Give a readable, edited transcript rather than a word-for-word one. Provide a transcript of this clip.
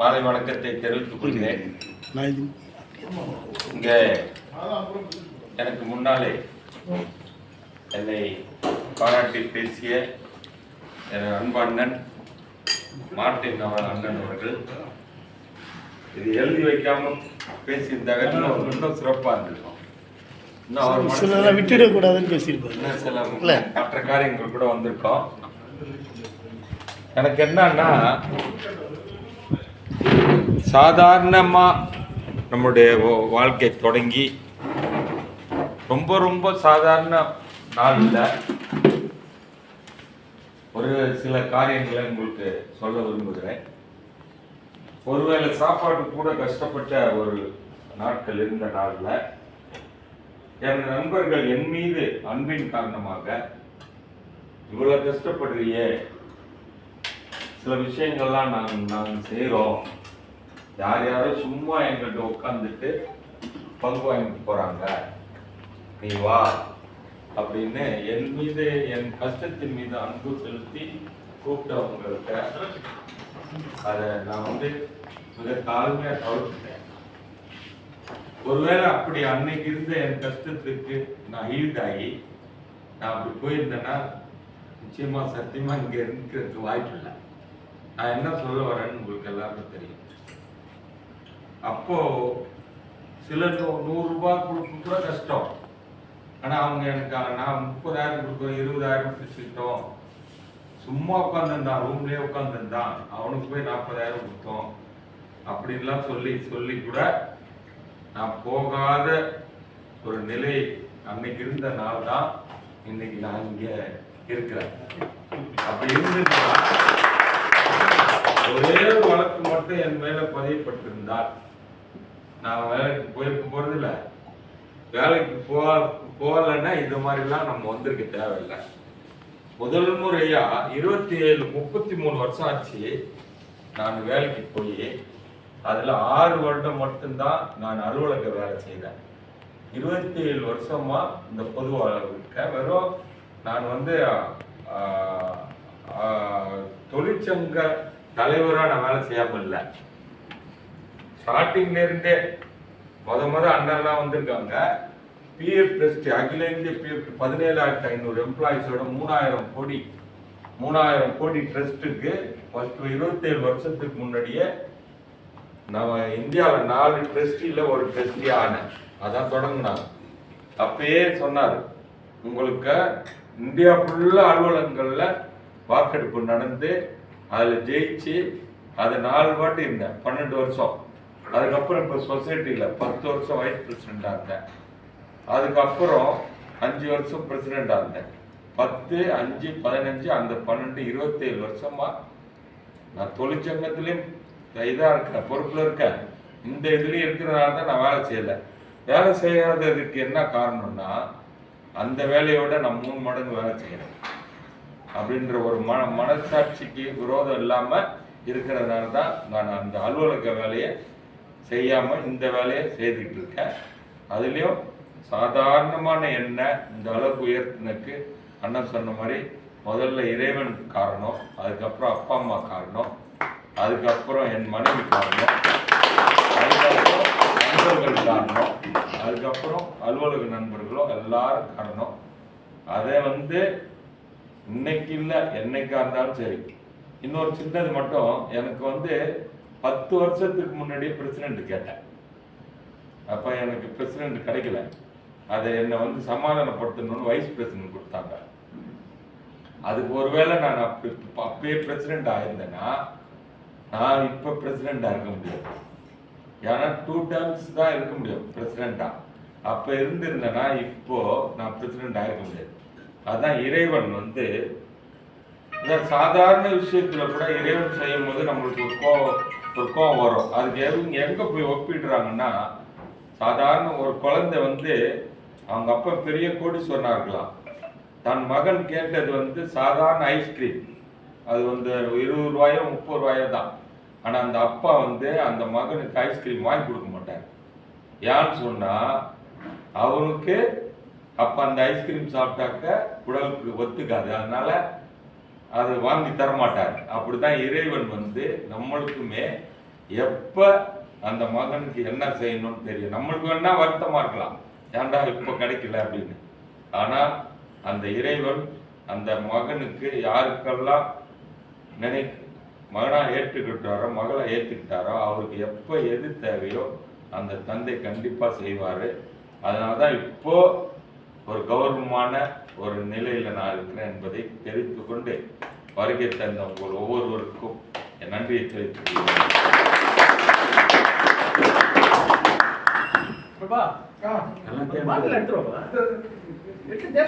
மாலை வணக்கத்தை தெரிவித்துக் கொள்கிறேன். இங்கே எனக்கு முன்னாலே என்னை பாராட்டி பேசிய என் அன்பு அண்ணன் மார்ட்டின் அண்ணன் அவர்கள் இது எழுதி வைக்காம பேசியிருந்தாங்க இன்னும் சிறப்பாக இருந்திருக்கும். இன்னும் விட்டுடக்கூடாதுன்னு பேசியிருப்பாங்க. சில மற்ற காரியங்கள் கூட வந்திருக்கோம். எனக்கு என்னன்னா, சாதாரணமாக நம்முடைய வாழ்க்கை தொடங்கி ரொம்ப ரொம்ப சாதாரண நாளில் ஒரு சில காரியங்களை உங்களுக்கு சொல்ல விரும்புகிறேன். ஒருவேளை சாப்பாடு கூட கஷ்டப்பட்ட ஒரு நாட்கள் இருந்த நாளில் என் நண்பர்கள் என் மீது அன்பின் காரணமாக இவ்வளவு கஷ்டப்படுறியே, சில விஷயங்கள்லாம் நாங்கள் செய்கிறோம், யார் யாரும் சும்மா எங்கள்கிட்ட உட்காந்துட்டு பங்கு வாங்கிட்டு போகிறாங்க, நீ வா அப்படின்னு என் மீது என் கஷ்டத்தின் மீது அன்பு செலுத்தி கூப்பிட்டவங்கள்ட்ட அதை நான் மிக தாழ்மையாக தவிர்த்துட்டேன். ஒருவேளை அப்படி அன்னைக்கு இருந்த என் கஷ்டத்துக்கு நான் ஈல்டாகி நான் அப்படி போயிருந்தேன்னா நிச்சயமா சத்தியமா இங்க இருக்கிறதுக்கு வாய்ப்பு இல்லை. நான் என்ன சொல்ல வரேன்னு உங்களுக்கு எல்லாருக்கும் தெரியும். அப்போ சில 100 ரூபாய் கொடுக்க கூட கஷ்டம். ஆனா அவங்க எனக்கு நான் 30,000 கொடுக்குறோம், 20,000 பேசிட்டோம், சும்மா உட்காந்துருந்தான், ரூம்லயே உட்காந்துருந்தான், அவனுக்கு போய் 40,000 கொடுத்தோம் அப்படின்லாம் சொல்லி கூட நான் போகாத ஒரு நிலை அன்னைக்கு இருந்த நாள் தான் இன்னைக்கு நான் இங்க இருக்கிறேன். அப்படி இருந்துட்டா ஒரே ஒரு வழக்கு மட்டும் என் மேல பதியப்பட்டிருந்தால் நான் வேலைக்கு போயிருக்க போறதில்லை. வேலைக்கு போகலைன்னா இது மாதிரிலாம் நம்ம வந்திருக்க தேவையில்லை. முதல் முறையா 33 வருஷம் ஆச்சு நான் வேலைக்கு போய். அதுல 6 வருடம் மட்டும்தான் நான் அலுவலக வேலை செய்தேன். 27 வருஷமா இந்த பொது இருக்கேன். வெறும் நான் தொழிற்சங்க தலைவரா நான் வேலை செய்யாம இல்லை. ஸ்டார்டிங்ல இருந்தே முத அண்ணன்லாம் வந்திருக்காங்க. பிஎஃப் ட்ரஸ்ட், அகில இந்திய பிஎஃப் 17,500 எம்ப்ளாயிஸோட 3,000 கோடி ட்ரஸ்ட்டுக்கு ஃபர்ஸ்ட் 27 வருஷத்துக்கு முன்னாடியே நம்ம இந்தியாவில் 4 ட்ரஸ்டியில் ஒரு ட்ரஸ்டி ஆனேன். அதான் தொடங்கினாங்க. அப்பயே சொன்னார், உங்களுக்கு இந்தியா ஃபுல்லாக அலுவலகங்களில் வாக்கெடுப்பு நடந்து அதில் ஜெயிச்சு அது 4 வாட்டி இருந்தேன், 12 வருஷம். அதுக்கப்புறம் இப்போ சொசைட்டியில் 10 வருஷம் வைஸ் பிரசிடெண்டாக இருந்தேன். அதுக்கப்புறம் 5 வருஷம் பிரசிடெண்டாக இருந்தேன். 10, 5, 15, அந்த 12, 27 வருஷமா நான் தொழிற்சங்கத்திலையும் இதாக இருக்கேன், பொறுப்பில் இருக்கேன். இந்த இதுலேயும் இருக்கிறதுனால தான் நான் வேலை செய்யலை. வேலை செய்யாததுக்கு என்ன காரணம்னா, அந்த வேலையோட நான் 3 மடங்கு வேலை செய்யறேன் அப்படின்ற ஒரு மனசாட்சிக்கு விரோதம் இல்லாமல் இருக்கிறதுனால தான் நான் அந்த அலுவலக வேலையை செய்யாமல் இந்த வேலையை செய்துக்கிட்டு இருக்கேன். அதுலேயும் சாதாரணமான எண்ணெய் இந்த அளவுக்கு உயர்த்தினக்கு அண்ணன் சொன்ன மாதிரி முதல்ல இறைவன் காரணம், அதுக்கப்புறம் அப்பா அம்மா காரணம், அதுக்கப்புறம் என் மனைவி காரணம், அதுக்கப்புறம் நண்பர்கள் காரணம், அதுக்கப்புறம் அலுவலக நண்பர்களும் எல்லாரும் காரணம். அதை இன்னைக்கு இல்லை, என்னைக்கா இருந்தாலும் சரி. இன்னொரு சின்னது மட்டும், எனக்கு 10 வருஷத்துக்கு முன்னாடியே பிரசிடென்ட் கேட்டேன். அப்போ எனக்கு பிரசிடென்ட் கிடைக்கல. அதை என்னை சமாதானப்படுத்தணும்னு வைஸ் பிரசிடென்ட் கொடுத்தாங்க. அதுக்கு ஒருவேளை நான் அப்பயே பிரசிடென்ட் ஆயிருந்தேன்னா நான் இப்போ பிரசிடென்டா இருக்க முடியாது. ஏன்னா 2 டேர்ம்ஸ் தான் இருக்க முடியும் பிரசிடென்டா. அப்போ இருந்திருந்தேன்னா இப்போ நான் பிரசிடென்ட் ஆயிருக்க முடியாது. அதுதான் இறைவன் இந்த சாதாரண விஷயத்துல கூட இறைவன் செய்யும் போது நம்மளுக்கு ஒரு கோவம் வரும். அதுக்கு எங்க போய் ஒப்பிடுறாங்கன்னா, சாதாரண ஒரு குழந்தை அவங்க அப்பா பெரிய கோடீஸ்வரனா இருக்கலாம், தன் மகன் கேட்டது சாதாரண ஐஸ்கிரீம், அது 20 ரூபாயோ 30 ரூபாயோ தான். ஆனா அந்த அப்பா அந்த மகனுக்கு ஐஸ்கிரீம் வாங்கி கொடுக்க மாட்டார். ஏன்னு சொன்னா அவனுக்கு அப்ப அந்த ஐஸ்கிரீம் சாப்பிட்டாக்க உடலுக்கு ஒத்துக்காது, அதனால அது வாங்கி தரமாட்டார். அப்படிதான் இறைவன் நம்மளுக்குமே எப்ப அந்த மகனுக்கு என்ன செய்யணும்னு தெரியும். நம்மளுக்கு வேணா வருத்தமா இருக்கலாம், ஏன்டா இப்ப கிடைக்கல அப்படின்னு. ஆனா அந்த இறைவன் அந்த மகனுக்கு யாருக்கெல்லாம் மகனா ஏற்றுக்கிட்டாரோ மகளை ஏற்றுக்கிட்டாரோ அவருக்கு எப்போ எது தேவையோ அந்த தந்தை கண்டிப்பா செய்வாரு. அதனாலதான் இப்போ ஒரு கௌரவமான ஒரு நிலையில நான் இருக்கிறேன் என்பதை தெரிவித்துக் கொண்டு வருகை தந்த உங்கள் ஒவ்வொருவருக்கும் என் நன்றியை தெரிவித்துக்